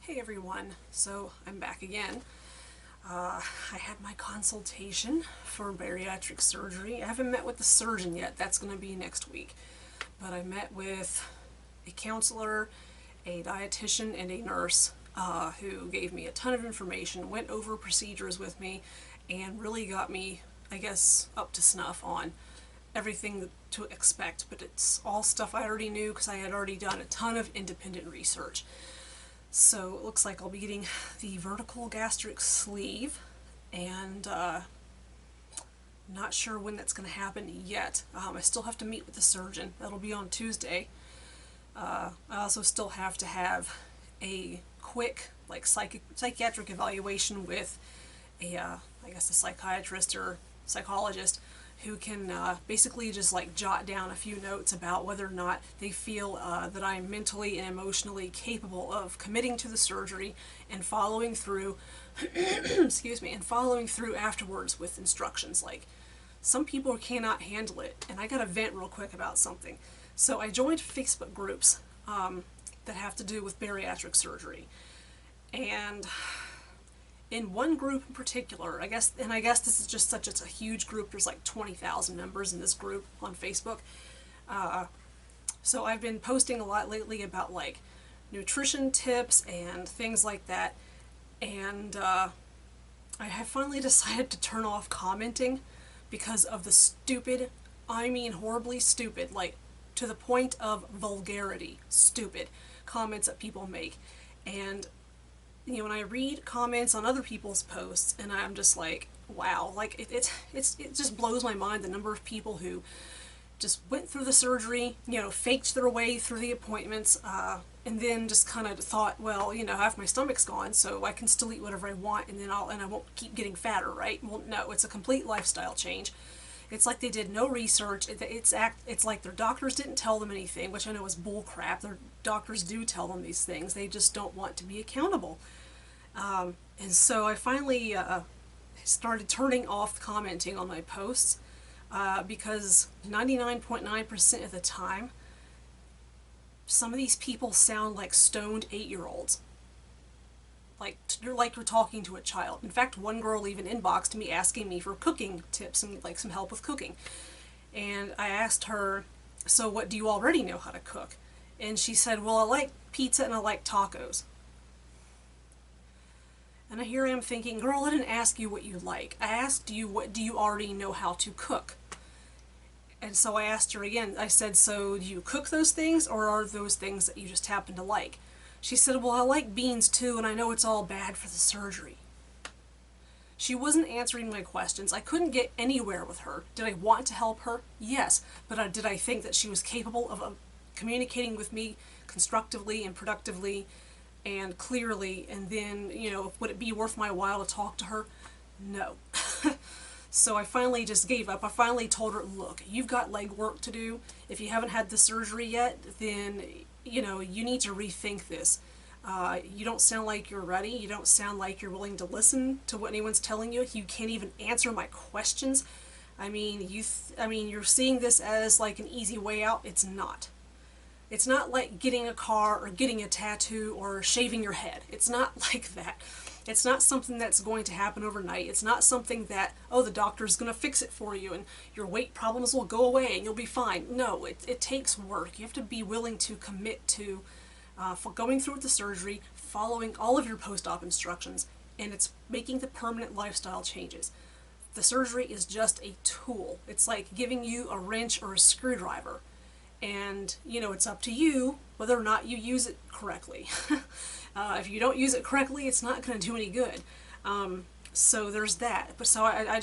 Hey everyone, so I'm back again. I had my consultation for bariatric surgery. I haven't met with the surgeon yet, that's going to be next week. But I met with a counselor, a dietitian, and a nurse who gave me a ton of information, went over procedures with me, and really got me, I guess, up to snuff on everything to expect. But it's all stuff I already knew because I had already done a ton of independent research. So it looks like I'll be getting the vertical gastric sleeve, and not sure when that's going to happen yet. I still have to meet with the surgeon. That'll be on Tuesday. I also still have to have a quick psychiatric evaluation with I guess a psychiatrist or psychologist who can basically just jot down a few notes about whether or not they feel that I'm mentally and emotionally capable of committing to the surgery and following through excuse me, and following through afterwards with instructions. Like, some people cannot handle it, and I gotta vent real quick about something. So I joined Facebook groups that have to do with bariatric surgery, and in one group in particular, I guess this is just such a huge group. There's like 20,000 members in this group on Facebook. So I've been posting a lot lately about like nutrition tips and things like that. And I have finally decided to turn off commenting because of the stupid, I mean horribly stupid, like to the point of vulgarity, stupid comments that people make. And when I read comments on other people's posts, and I'm just like, wow, like it just blows my mind the number of people who just went through the surgery, faked their way through the appointments, and then just kind of thought, well, half my stomach's gone, so I can still eat whatever I want, and I won't keep getting fatter, right? Well, no, it's a complete lifestyle change. It's like they did no research. It's like their doctors didn't tell them anything, which I know is bull crap. Their doctors do tell them these things. They just don't want to be accountable. And so I finally started turning off commenting on my posts because 99.9% of the time, some of these people sound like stoned 8-year-olds. Like you're talking to a child. In fact, one girl even inboxed me asking me for cooking tips and like some help with cooking. And I asked her, so what do you already know how to cook? And she said, well, I like pizza and I like tacos. And here I am thinking, girl, I didn't ask you what you like. I asked you, what do you already know how to cook? And so I asked her again. I said, so do you cook those things, or are those things that you just happen to like? She said, well, I like beans too, and I know it's all bad for the surgery. She wasn't answering my questions. I couldn't get anywhere with her. Did I want to help her? Yes. But did I think that she was capable of communicating with me constructively and productively and clearly, and then, would it be worth my while to talk to her? No. So I finally just gave up. I finally told her, look, you've got leg work to do. If you haven't had the surgery yet, then, you need to rethink this. You don't sound like you're ready. You don't sound like you're willing to listen to what anyone's telling you. You can't even answer my questions. I mean, you're seeing this as like an easy way out. It's not. It's not like getting a car or getting a tattoo or shaving your head. It's not like that. It's not something that's going to happen overnight. It's not something that, oh, the doctor's going to fix it for you and your weight problems will go away and you'll be fine. No, it takes work. You have to be willing to commit to for going through with the surgery, following all of your post-op instructions, and it's making the permanent lifestyle changes. The surgery is just a tool. It's like giving you a wrench or a screwdriver. And, it's up to you whether or not you use it correctly. If you don't use it correctly, it's not going to do any good. So there's that. But so I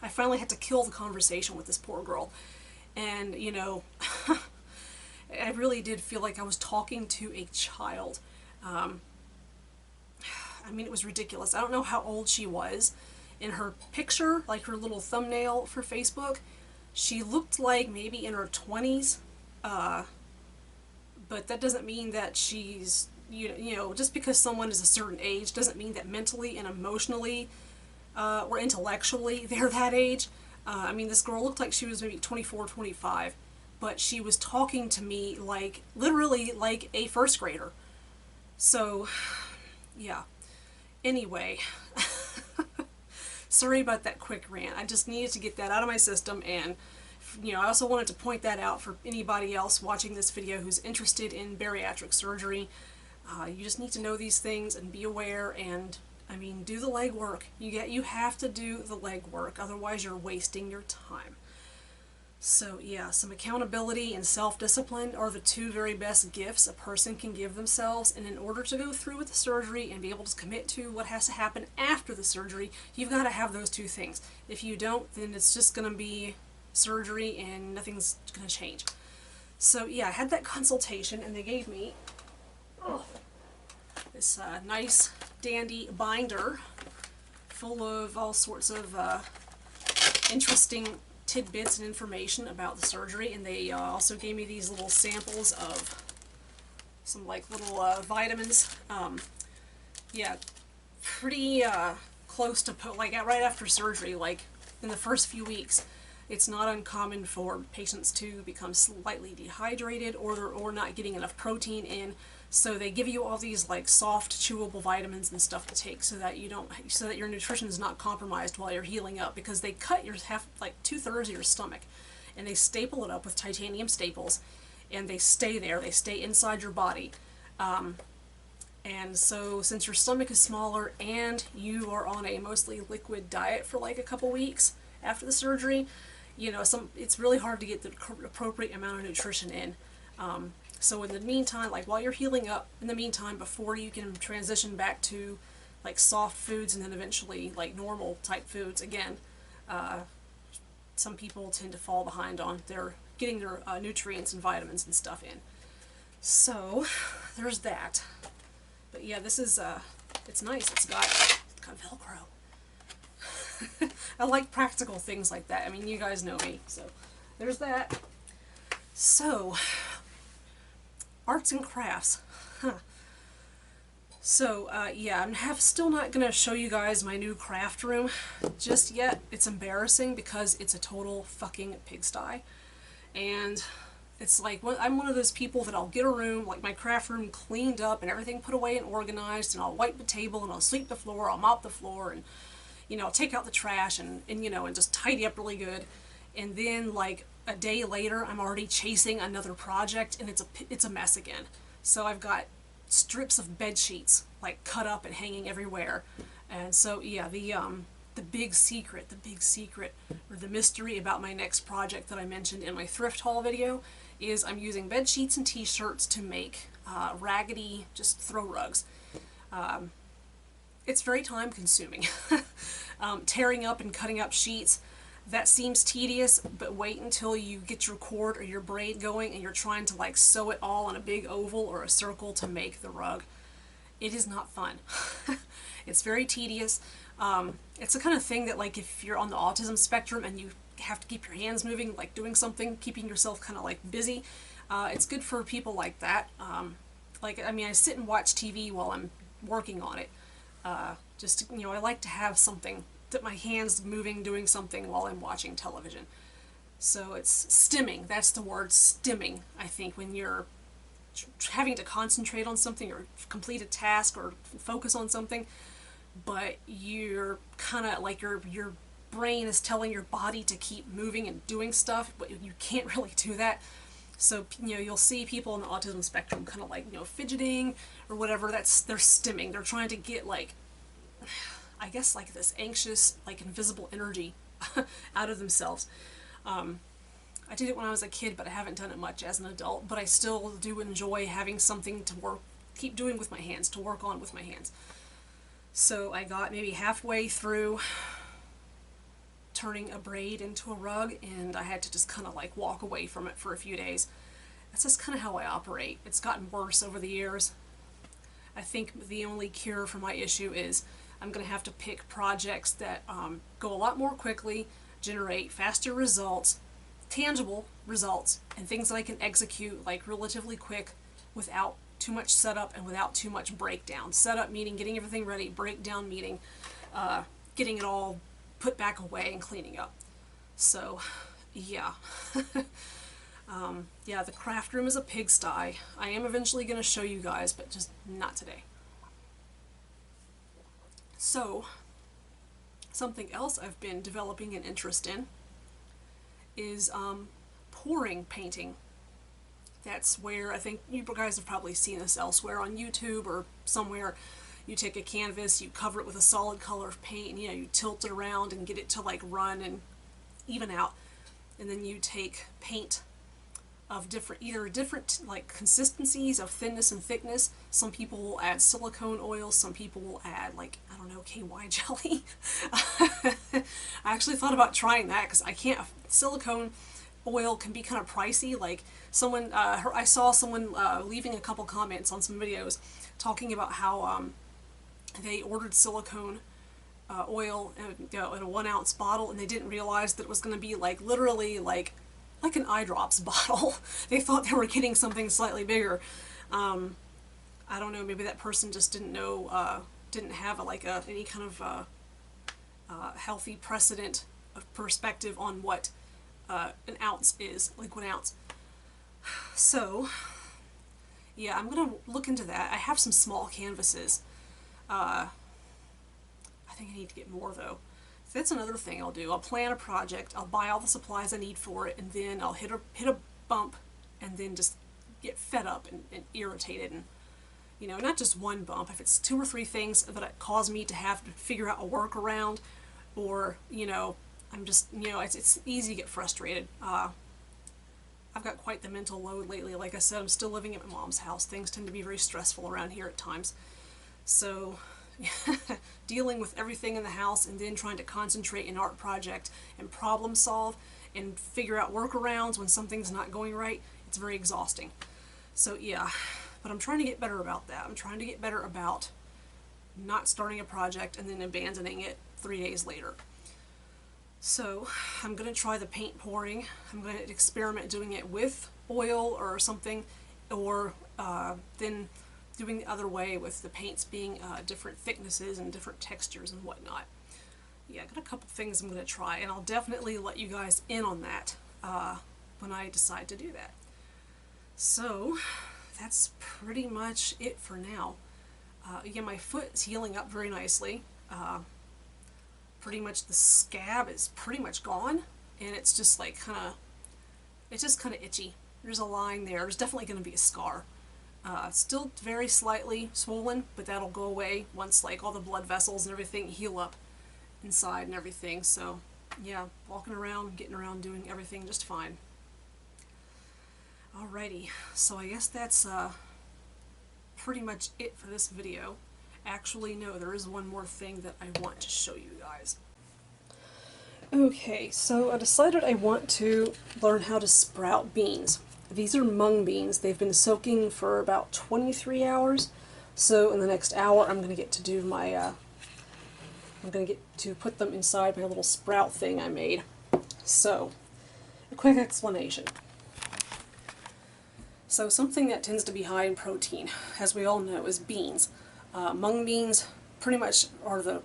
finally had to kill the conversation with this poor girl. And, I really did feel like I was talking to a child. It was ridiculous. I don't know how old she was. In her picture, like her little thumbnail for Facebook, she looked like maybe in her 20s, but that doesn't mean that she's, just because someone is a certain age doesn't mean that mentally and emotionally or intellectually they're that age. This girl looked like she was maybe 24, 25, but she was talking to me like, literally like a first grader. So, yeah. Anyway, sorry about that quick rant. I just needed to get that out of my system, and I also wanted to point that out for anybody else watching this video who's interested in bariatric surgery. You just need to know these things and be aware, and I mean, do the legwork. You have to do the legwork, otherwise you're wasting your time. So yeah, some accountability and self-discipline are the two very best gifts a person can give themselves, and in order to go through with the surgery and be able to commit to what has to happen after the surgery, you've got to have those two things. If you don't, then it's just going to be surgery and nothing's going to change. So yeah, I had that consultation, and they gave me this nice dandy binder full of all sorts of interesting tidbits and information about the surgery, and they also gave me these little samples of some like little vitamins. Yeah, pretty close to like right after surgery, like in the first few weeks, it's not uncommon for patients to become slightly dehydrated or not getting enough protein in. So they give you all these like soft, chewable vitamins and stuff to take so that your nutrition is not compromised while you're healing up, because they cut your like 2/3 of your stomach, and they staple it up with titanium staples, and they stay there. They stay inside your body. And so since your stomach is smaller and you are on a mostly liquid diet for like a couple weeks after the surgery, it's really hard to get the appropriate amount of nutrition in. So in the meantime, like while you're healing up, in the meantime, before you can transition back to like soft foods and then eventually like normal type foods again, some people tend to fall behind on getting their nutrients and vitamins and stuff in. So there's that. But yeah, this is it's nice. It's got Velcro. I like practical things like that. I mean, you guys know me, so there's that. So, arts and crafts. So, yeah, I'm still not going to show you guys my new craft room just yet. It's embarrassing because it's a total fucking pigsty. And it's like, I'm one of those people that I'll get a room, like my craft room, cleaned up and everything put away and organized, and I'll wipe the table and I'll sweep the floor, I'll mop the floor, and I'll take out the trash and just tidy up really good. And then like a day later, I'm already chasing another project, and it's a mess again. So I've got strips of bed sheets like cut up and hanging everywhere. And so yeah, the big secret, or the mystery about my next project that I mentioned in my thrift haul video is I'm using bed sheets and t-shirts to make raggedy just throw rugs. It's very time consuming. Tearing up and cutting up sheets, that seems tedious, but wait until you get your cord or your braid going and you're trying to like sew it all in a big oval or a circle to make the rug. It is not fun. It's very tedious. It's the kind of thing that like if you're on the autism spectrum and you have to keep your hands moving, like doing something, keeping yourself kind of like busy, it's good for people like that. I sit and watch TV while I'm working on it. I like to have something that my hands moving, doing something while I'm watching television. So it's stimming. That's the word, stimming. I think when you're having to concentrate on something or complete a task or focus on something, but you're kind of like your brain is telling your body to keep moving and doing stuff, but you can't really do that. So you'll see people on the autism spectrum kind of like fidgeting or whatever. They're stimming. They're trying to get like, I guess like this anxious, like invisible energy out of themselves. I did it when I was a kid, but I haven't done it much as an adult, but I still do enjoy having something to keep doing with my hands, to work on with my hands. So I got maybe halfway through turning a braid into a rug, and I had to just kind of like walk away from it for a few days. That's just kind of how I operate. It's gotten worse over the years. I think the only cure for my issue is I'm going to have to pick projects that go a lot more quickly, generate faster results, tangible results, and things that I can execute like relatively quick without too much setup and without too much breakdown. Setup meaning getting everything ready, breakdown meaning getting it all put back away and cleaning up. So yeah. Yeah, the craft room is a pigsty. I am eventually going to show you guys, but just not today. So, something else I've been developing an interest in is pouring painting. That's where, I think you guys have probably seen this elsewhere on YouTube or somewhere. You take a canvas, you cover it with a solid color of paint, and you tilt it around and get it to like run and even out. And then you take paint of either different like consistencies of thinness and thickness. Some people will add silicone oil, some people will add like, I don't know, KY jelly. I actually thought about trying that because I can't, silicone oil can be kind of pricey. Like someone, I saw someone leaving a couple comments on some videos talking about how they ordered silicone oil in a 1 ounce bottle, and they didn't realize that it was going to be like literally like an eye drops bottle. They thought they were getting something slightly bigger. I don't know, maybe that person just didn't know, didn't have any kind of healthy precedent of perspective on what an ounce is, like 1 ounce. So, yeah, I'm going to look into that. I have some small canvases. I think I need to get more though. So that's another thing I'll do. I'll plan a project, I'll buy all the supplies I need for it, and then I'll hit a bump and then just get fed up and irritated, and not just one bump. If it's 2 or 3 things that cause me to have to figure out a workaround, or I'm just it's easy to get frustrated. I've got quite the mental load lately. Like I said, I'm still living at my mom's house. Things tend to be very stressful around here at times. So dealing with everything in the house and then trying to concentrate in an art project and problem solve and figure out workarounds when something's not going right, it's very exhausting. So yeah, but I'm trying to get better about that. I'm trying to get better about not starting a project and then abandoning it 3 days later. So I'm going to try the paint pouring. I'm going to experiment doing it with oil or something, or then doing the other way with the paints being different thicknesses and different textures and whatnot. Yeah, I got a couple things I'm going to try, and I'll definitely let you guys in on that when I decide to do that. So that's pretty much it for now. Again, my foot is healing up very nicely. Pretty much the scab is pretty much gone, and it's just like it's just kind of itchy. There's a line there. There's definitely going to be a scar. Still very slightly swollen, but that'll go away once like all the blood vessels and everything heal up inside and everything. So yeah, walking around, getting around, doing everything just fine. Alrighty, so I guess that's pretty much it for this video. Actually, no, there is one more thing that I want to show you guys. Okay, so I decided I want to learn how to sprout beans. These are mung beans. They've been soaking for about 23 hours. So in the next hour, I'm going to get to do my, I'm going to get to put them inside my little sprout thing I made. So, a quick explanation. So something that tends to be high in protein, as we all know, is beans. Mung beans pretty much are the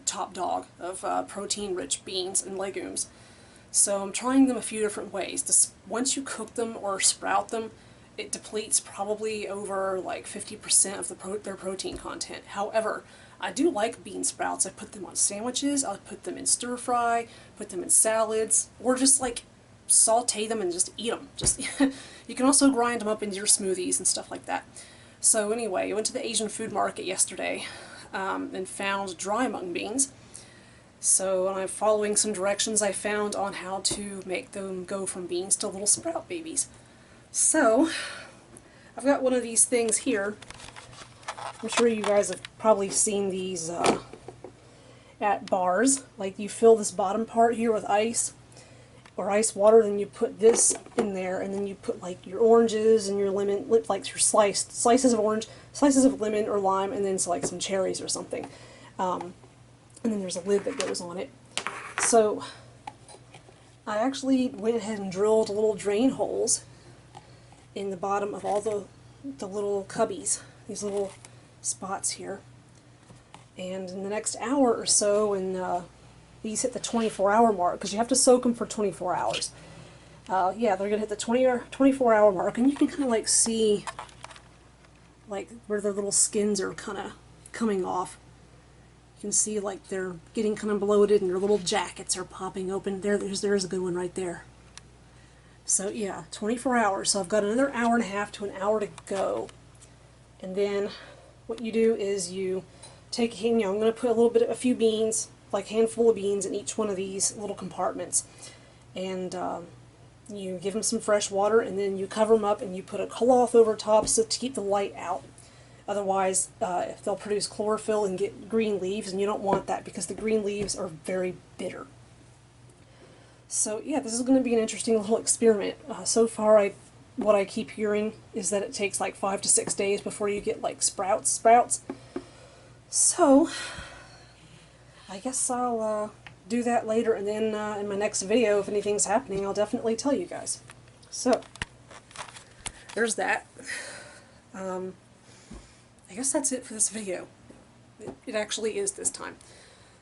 top dog of protein-rich beans and legumes. So I'm trying them a few different ways. Once you cook them or sprout them, it depletes probably over like 50% of their protein content. However, I do like bean sprouts. I put them on sandwiches, I'll put them in stir fry, put them in salads, or just like saute them and just eat them. You can also grind them up into your smoothies and stuff like that. So anyway, I went to the Asian food market yesterday and found dry mung beans. So I'm following some directions I found on how to make them go from beans to little sprout babies. So I've got one of these things here. I'm sure you guys have probably seen these at bars. Like you fill this bottom part here with ice or ice water, then you put this in there, and then you put like your oranges and your lemon, like your slices of orange, slices of lemon or lime, and then like some cherries or something. And then there's a lid that goes on it. So I actually went ahead and drilled little drain holes in the bottom of all the little cubbies, these little spots here. And in the next hour or so, when these hit the 24-hour mark, because you have to soak them for 24 hours, yeah, they're gonna hit the 24-hour mark, and you can kind of like see like where their little skins are kind of coming off. You can see like they're getting kind of bloated and their little jackets are popping open. There's a good one right there. So yeah, 24 hours. So I've got another hour and a half to an hour to go. And then what you do is you take, I'm going to put a few beans, like a handful of beans in each one of these little compartments. And you give them some fresh water, and then you cover them up and you put a cloth over top so to keep the light out. Otherwise, they'll produce chlorophyll and get green leaves, and you don't want that because the green leaves are very bitter. So yeah, this is going to be an interesting little experiment. So far, what I keep hearing is that it takes like 5 to 6 days before you get like sprouts. So I guess I'll do that later, and then in my next video, if anything's happening, I'll definitely tell you guys. So there's that. I guess that's it for this video. It actually is this time.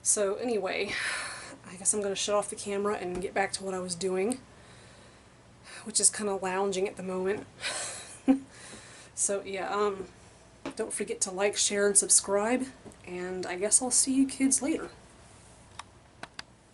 So anyway, I guess I'm going to shut off the camera and get back to what I was doing, which is kind of lounging at the moment. So yeah, don't forget to like, share, and subscribe, and I guess I'll see you kids later.